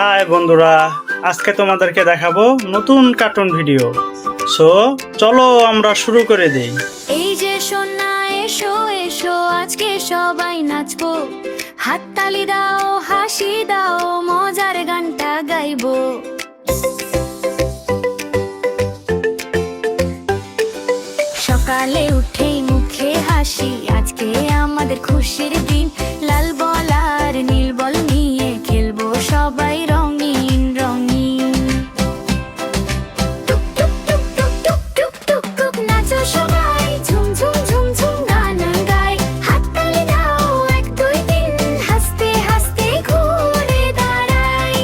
High বন্ধুরা, আজকে তোমাদেরকে দেখাবো নতুন কার্টুন ভিডিও। সো চলো আমরা শুরু করে দেই। এই যে সোনা এসো এসো, আজকে সবাই নাচবো, হাততালি দাও, হাসি দাও, মজার গানটা গাইবো। সকালে উঠেই মুখে হাসি, আজকে আমাদের খুশির দিন। লাল বল আর নীল বল নিয়ে খেলবো সবাই রঙিন রঙিন। টুক টুক টুক টুক টুক টুক টুক টুক নাচো সবাই, ঝুম ঝুম ঝুম ঝুম গান গাই। হাততালি দাও, 1 2 3 হাসতে হাসতে ঘুরে দাঁড়াই।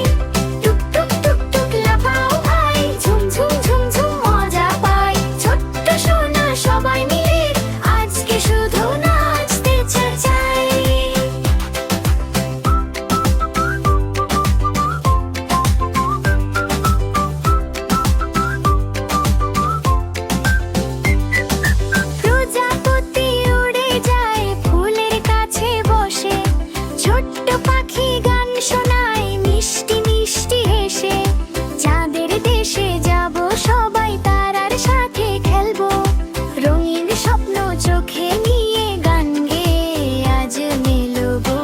টুক টুক টুক টুক লাফাও ভাই, ঝুম ঝুম ঝুম ঝুম মজা পাই। ছোট্ট সোনা সবাই মিলে আজকে শুধু নাচতে চাই। প্রজাপতি উড়ে যায় ফুলের কাছে বসে, ছোট্ট পাখি গান শোনায় মিষ্টি মিষ্টি হেসে। চাঁদের দেশে যাব সবাই, তারার সাথে খেলবো, রঙিন স্বপ্ন চোখে নিয়ে গান গেয়ে আজ মেলবো।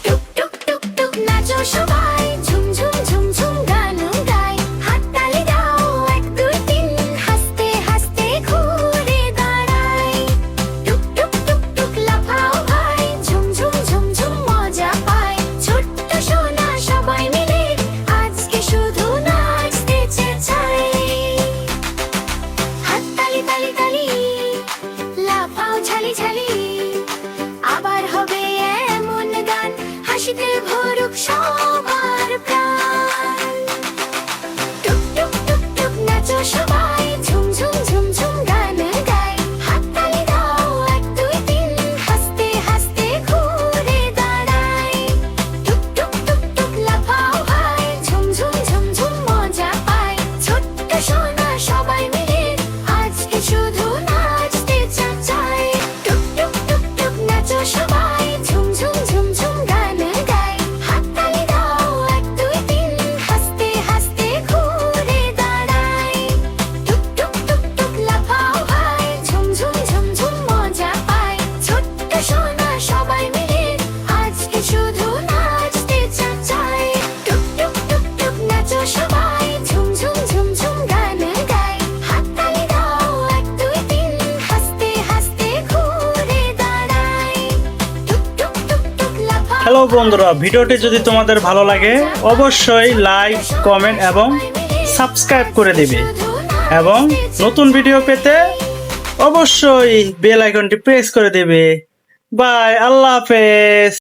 টুক টুক টুক টুক নাচো সবাই, ঝুম ঝুম ঝুম ঝুম গান গাই। হাততালি দাও, 1 2 3 হাসতে হাসতে ঘুরে দাঁড়াই। টুক টুক টুক টুক লাফাও ভাই, ঝুম ঝুম ঝুম ঝুম মজা পাই। ছোট্ট সোনা সবাই মিলে আজকে শুধু নাচতে চাই। হাততালি তালি তালি, লাফাও ঝালি ঝালি, আবার হবে এমন গান, হাসিতে ভরুক সবার প্রাণ। টুক টুক টুক টুক নাচো সবাই, ঝুম ঝুম ঝুম ঝুম গান গাই। হাততালি দাও, 1 2 3 হাসতে হাসতে ঘুরে দাঁড়াই। টুক টুক টুক টুক লাফাও ভাই, ঝুম ঝুম ঝুম ঝুম মজা পাই। ছোট্ট সোনা সবাই মিলে আজকে শুধু নাচতে চাই। টুক টুক টুক টুক নাচো সবাই, ঝুম ঝুম ঝুম ঝুম গান গাই। হাততালি দাও, 1 2 3 হাসতে হাসতে ঘুরে দাঁড়াই। টুক টুক টুক টুক লাফাও ভাই, ঝুম ঝুম ঝুম ঝুম মজা পাই। ছোট্ট সোনা সবাই মিলে আজকে শুধু নাচতে চাই। টুক টুক টুক টুক নাচো সবাই, ঝুম ঝুম ঝুম ঝুম গান গাই। হাততালি দাও, 1 2 3 হাসতে হাসতে ঘুরে দাঁড়াই। টুক টুক টুক টুক লাফাও। হ্যালো বন্ধুরা, ভিডিওটি যদি তোমাদের ভালো লাগে অবশ্যই লাইক, কমেন্ট এবং সাবস্ক্রাইব করে দিবে, এবং নতুন ভিডিও পেতে অবশ্যই বেল আইকনটি প্রেস করে দেবে। বাই, আল্লাহ হাফেজ।